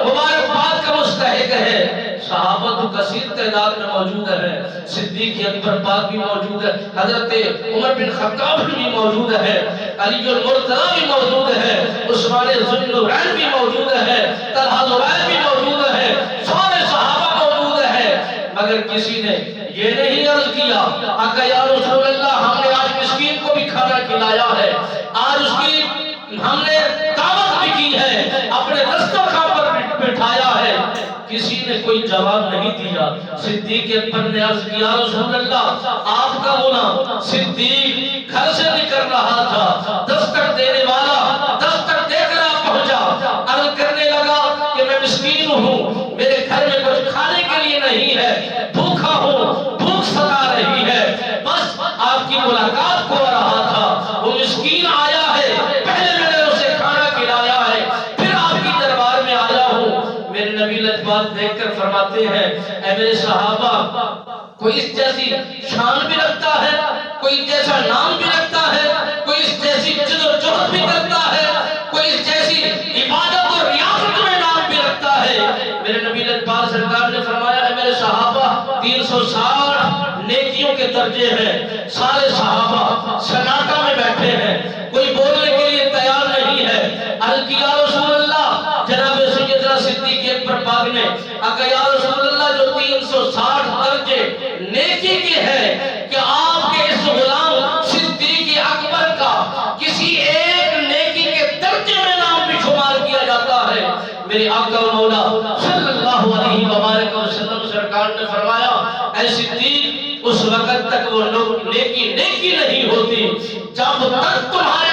مبارکباد کا مستحق ہے۔ صحابہ تو کثیر تعداد میں موجود ہے، صدیق اکبر پاک بھی موجود ہے، حضرت عمر بن خطاب بھی موجود ہے، علی المرتضی بھی موجود ہے، عثمان ذو النورین بھی موجود ہے، طلحہ زبیر بھی موجود ہے، سارے صحابہ موجود ہیں، مگر کسی نے یہ نہیں عرض کیا آقا یا رسول اللہ ہم نے آج مسکین کو بھی کھانا کھلایا ہے، آج اس کی ہم نے دعوت بھی کی ہے، اپنے دسترخوان پر بٹھایا ہے، کسی نے کوئی جواب نہیں دیا۔ صدیق اکبر نے عرض کیا رسول اللہ آپ کا غلام صدیق گھر سے نکل رہا تھا، دستک دینے والا دستک دے کر آپ پہنچا، عرض کرنے لگا کہ میں مسکین ہوں، میرے گھر میں کچھ کھانے کے لیے نہیں ہے، بھوکا ہوں، بھوک ستا رہی ہے، بس آپ کی ملاقات کو رہا تھا، وہ مسکین آیا ہے، پہلے میں نے اسے کھانا کھلایا ہے، پھر آپ کی دربار میں آیا ہوں۔ میرے نبی لجبات دیکھ کر فرماتے ہیں اے میرے صحابہ کوئی اس جیسی شان بھی رکھتا ہے، کوئی جیسا نام بھی رکھتا ہے، کوئی اس جیسی جد و جہد بھی کرتا ہے، کوئی اس جیسی عبادت اور ریاضت میں نام بھی رکھتا ہے۔ میرے نبی لجبات سرکار نے فرمایا ہے میرے صحابہ 360 نیکیوں کے درجے ہیں، سارے صحابہ سناٹا میں بیٹھے ہیں، کوئی بولنے کے لیے تیار نہیں ہے۔ عرض کیا رسول اللہ جناب سیدنا صدیق اکبر پاک نے آقا یا رسول اللہ جو 360 درجے نیکی کے ہیں کہ آپ کے اس غلام صدیق اکبر کا کسی ایک نیکی کے درجے میں نام بھی شمار کیا جاتا ہے۔ میرے آقا و مولا صلی اللہ علیہ وآلہ وسلم سرکار نے فرمایا اے صدیق اس وقت تک وہ نیکی نہیں ہوتی جب تک تمہارے